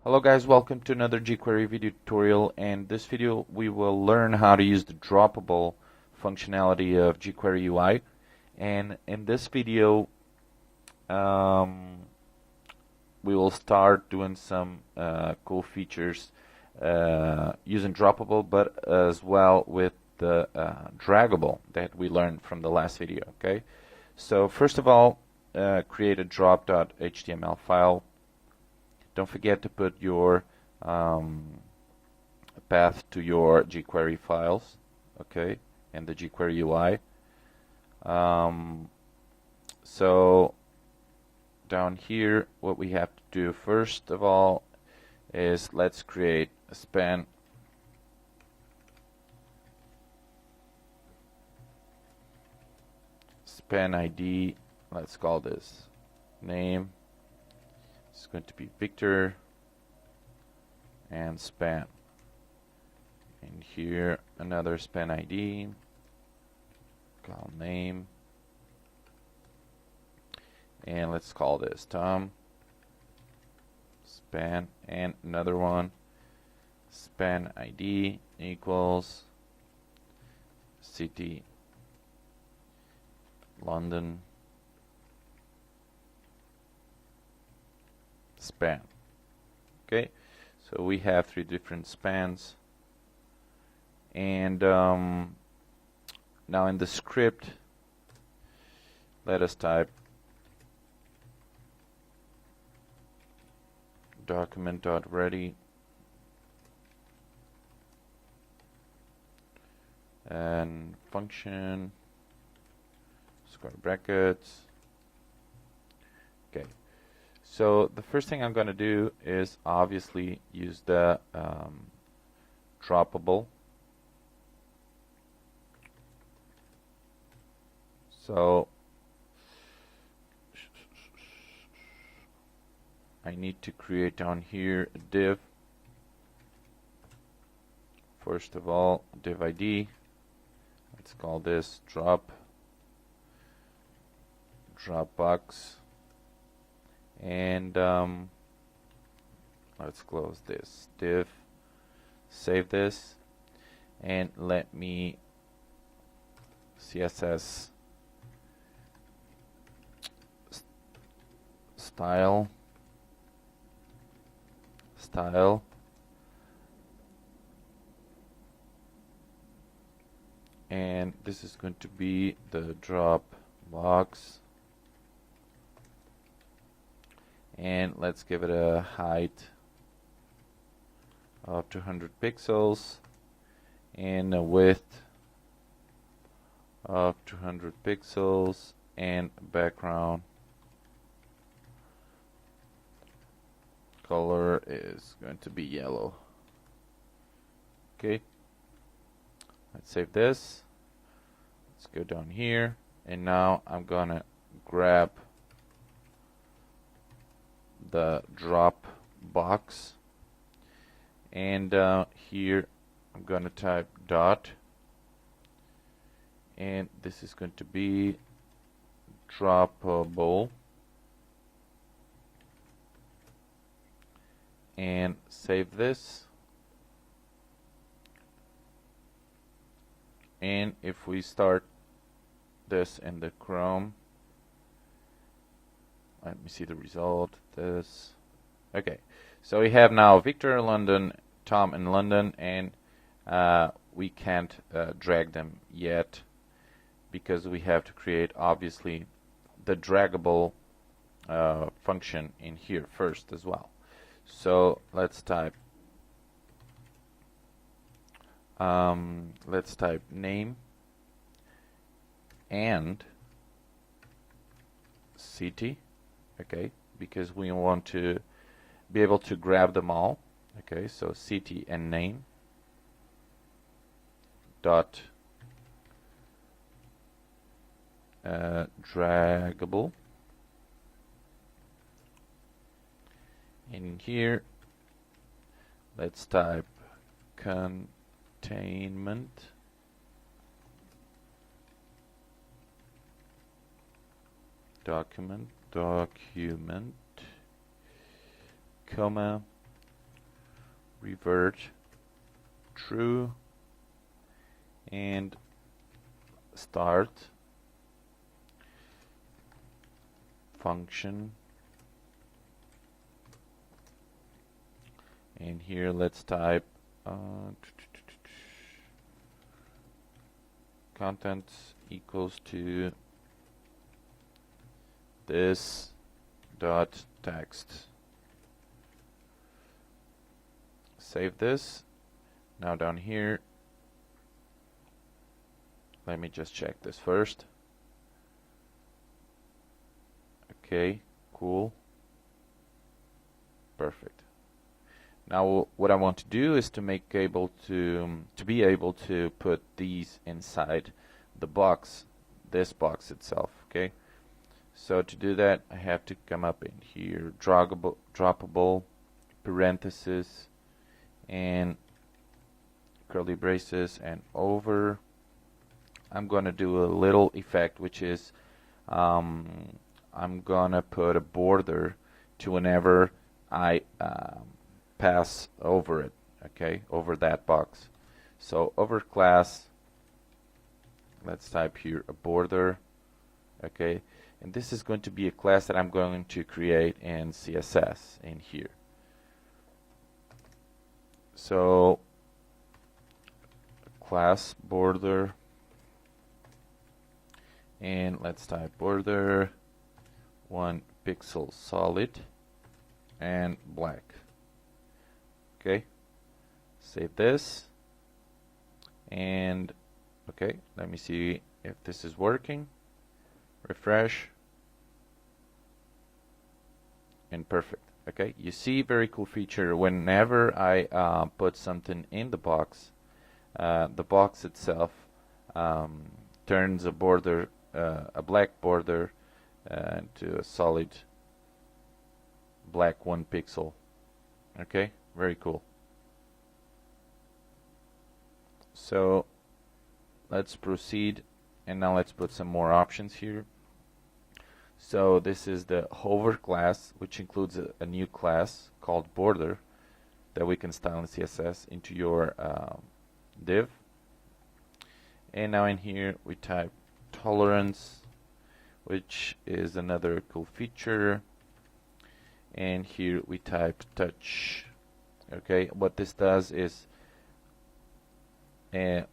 Hello guys, welcome to another jQuery video tutorial, and this video we will learn how to use the droppable functionality of jQuery UI. And in this video we will start doing some cool features using droppable, but as well with the draggable that we learned from the last video. Okay, so first of all, create a drop.html file. Don't forget to put your path to your jQuery files, okay, and the jQuery UI. So down here, what we have to do first of all is let's create a span ID. Let's call this name. It's going to be Victor and span. And here another span ID, call name, and let's call this Tom. Span, and another one, span ID equals city London span. Okay, so we have three different spans, and now in the script let us type document.ready and function square brackets. Okay, so the first thing I'm going to do is obviously use the droppable. So I need to create down here a div. First of all, div ID. Let's call this Dropbox. And let's close this div, save this, and let me CSS style, and this is going to be the Dropbox. And let's give it a height of 200 pixels and a width of 200 pixels and background color is going to be yellow. Okay, let's save this. Let's go down here, and now I'm gonna grab the drop box, and here I'm gonna type dot, and this is going to be droppable, and save this. And if we start this in the Chrome, let me see the result. This. Okay, so we have now Victor London, Tom in London, and we can't drag them yet because we have to create obviously the draggable function in here first as well. So let's type name and city. Okay, because we want to be able to grab them all. Okay, so city and name dot draggable, and in here let's type containment document, comma, revert true, and start function, and here let's type contents equals to this dot text. Save this. Now down here, let me just check this first. Okay, cool, perfect. Now what I want to do is to make able to be able to put these inside the box, this box itself. Okay, so to do that I have to come up in here, droppable, parenthesis, and curly braces, and over. I'm gonna do a little effect, which is I'm gonna put a border to whenever I pass over it, okay, over that box. So over class, let's type here a border, okay, and this is going to be a class that I'm going to create in CSS in here. So class border, and let's type border 1 pixel solid and black. Okay, save this, and okay, let me see if this is working. Refresh, and perfect. Okay, you see, very cool feature. Whenever I put something in the box itself turns a border, a black border, to a solid black 1 pixel. Okay, very cool. So let's proceed, and now let's put some more options here. So this is the hover class, which includes a new class called border that we can style in CSS into your div. And now in here we type tolerance, which is another cool feature, and here we type touch. Okay, what this does is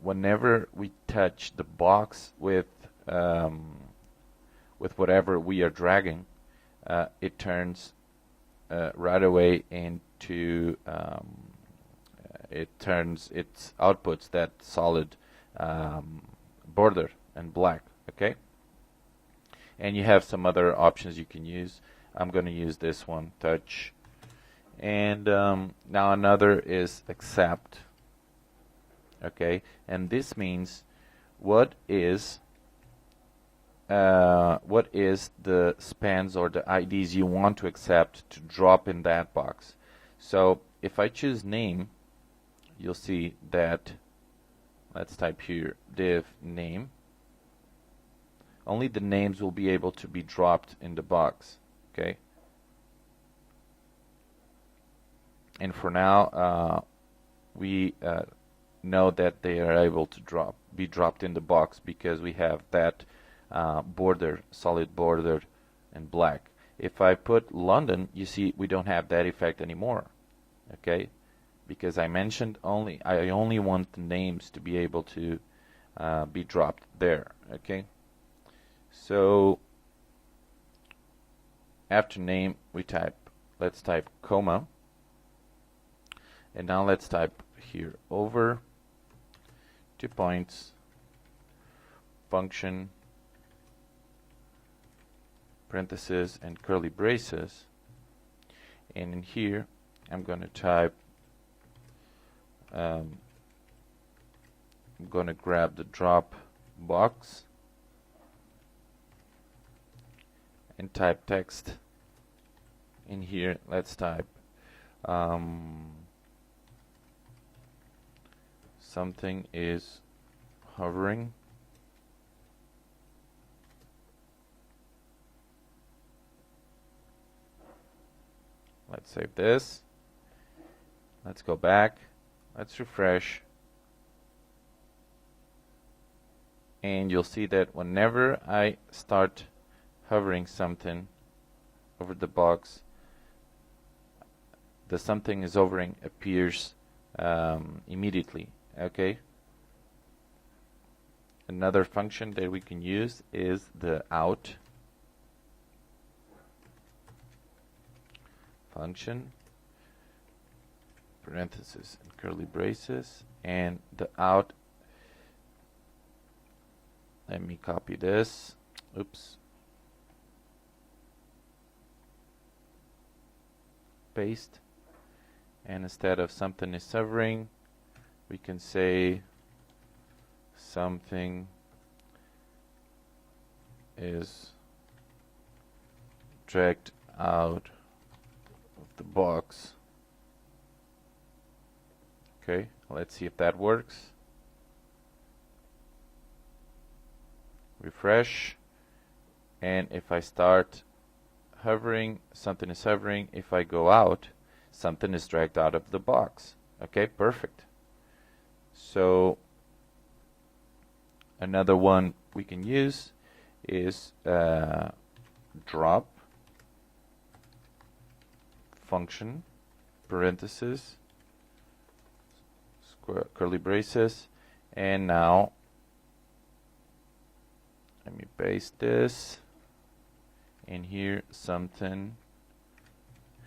whenever we touch the box with whatever we are dragging, it turns right away into it outputs that solid border and black. Okay, and you have some other options you can use. I'm going to use this one, touch, and now another is accept. Okay, and this means what is the spans or the IDs you want to accept to drop in that box. So if I choose name, you'll see that, let's type here div name, only the names will be able to be dropped in the box. Okay, and for now we know that they are able to be dropped in the box because we have that border, solid border and black. If I put London, you see we don't have that effect anymore. Okay, because I only want the names to be able to be dropped there. Okay, so after name we let's type comma, and now let's type here over 2 points function parentheses and curly braces, and in here I'm going to type I'm going to grab the drop box and type text in here. Let's type something is hovering. Let's save this, Let's go back. Let's refresh. And you'll see that whenever I start hovering something over the box, the something is hovering appears immediately. Okay. Another function that we can use is the out function, parentheses and curly braces, and the out. Let me copy this. Oops. Paste. And instead of something is hovering, we can say something is dragged out of the box. Okay, let's see if that works. Refresh, and if I start hovering, something is hovering. If I go out, something is dragged out of the box. Okay, perfect. So another one we can use is drop function, parentheses, square, curly braces, and now let me paste this, and here something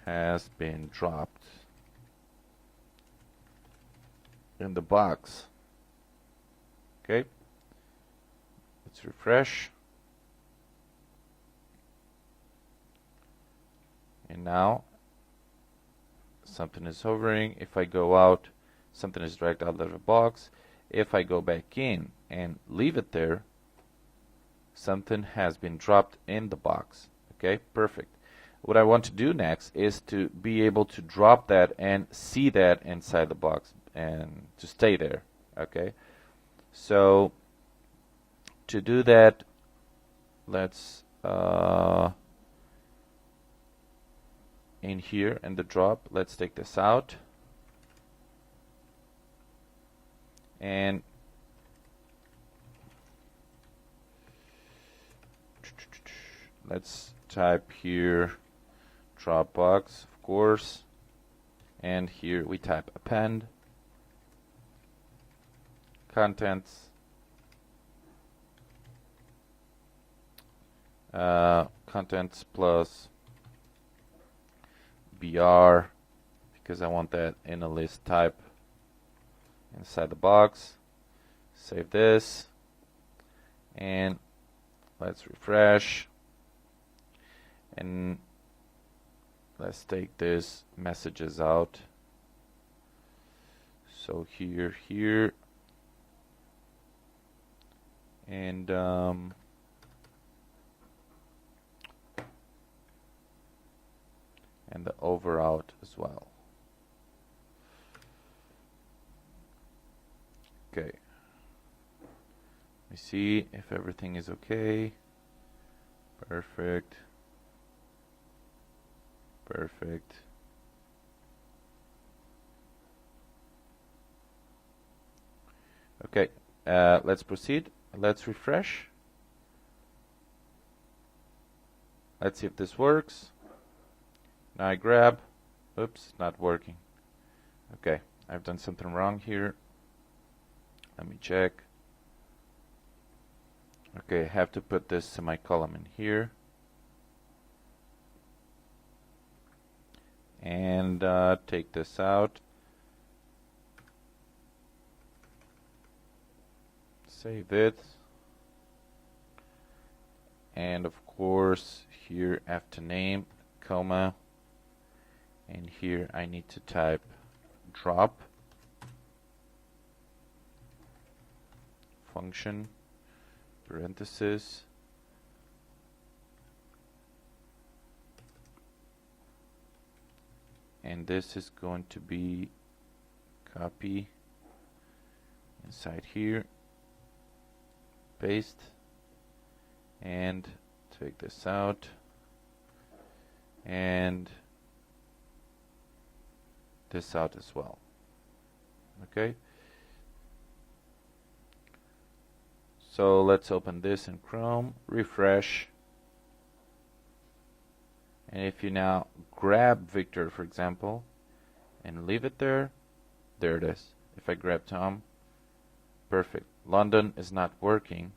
has been dropped in the box. Okay, let's refresh, and now something is hovering. If I go out, something is dragged out of the box. If I go back in and leave it there, something has been dropped in the box. Okay, perfect. What I want to do next is to be able to drop that and see that inside the box and to stay there. Okay, so to do that, let's in here in the drop, let's take this out, and let's type here Dropbox, of course, and here we type append contents, contents plus BR, because I want that in a list type inside the box. Save this, and let's refresh, and let's take this messages out. So here, and the over out as well. Okay. Let me see if everything is okay. Perfect. Perfect. Okay, let's proceed. Let's refresh. Let's see if this works. Now I grab. Oops, not working. Okay, I've done something wrong here. Let me check. Okay, I have to put this semicolon in here. And take this out. Save it. And of course, here after name, comma. And here I need to type drop function, parentheses, and this is going to be copy inside here, paste, and take this out, and this out as well. Okay. So let's open this in Chrome, refresh, and if you now grab Victor, for example, and leave it there, there it is. If I grab Tom, perfect. London is not working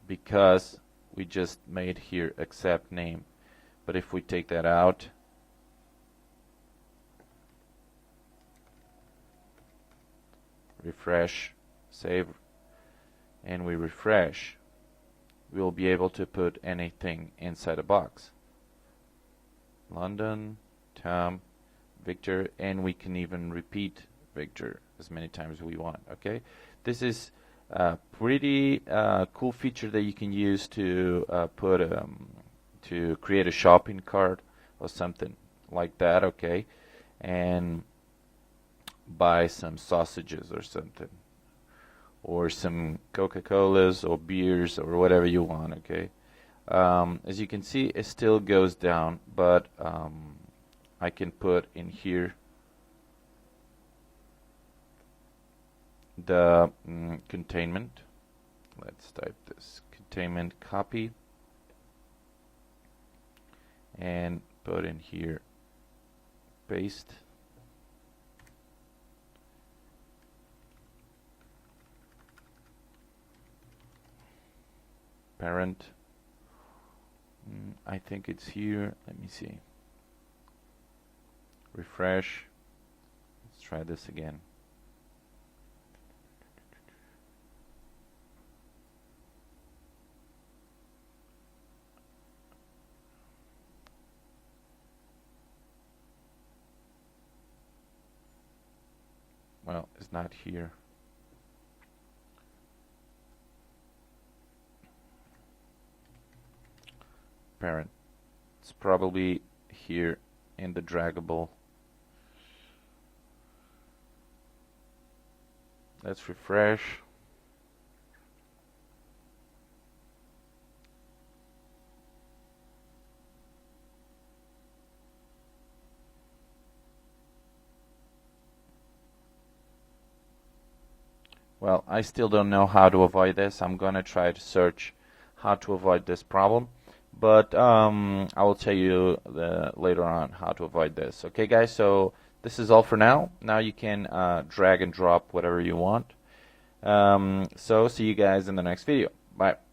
because we just made here accept name. But if we take that out, refresh, save, and we refresh, we'll be able to put anything inside a box. London, Tom, Victor, and we can even repeat Victor as many times as we want. Okay, this is a pretty cool feature that you can use to to create a shopping cart or something like that. Okay, and buy some sausages or something, or some Coca-Colas or beers or whatever you want. Okay, as you can see, it still goes down, but I can put in here the containment. Let's type this containment copy and put in here paste. Parent, I think it's here. Let me see. Refresh. Let's try this again. Well, it's not here. Parent. It's probably here in the draggable. Let's refresh. Well, I still don't know how to avoid this. I'm gonna try to search how to avoid this problem, but I will tell you later on how to avoid this. Okay, guys, so this is all for now. Now you can drag and drop whatever you want. So see you guys in the next video. Bye.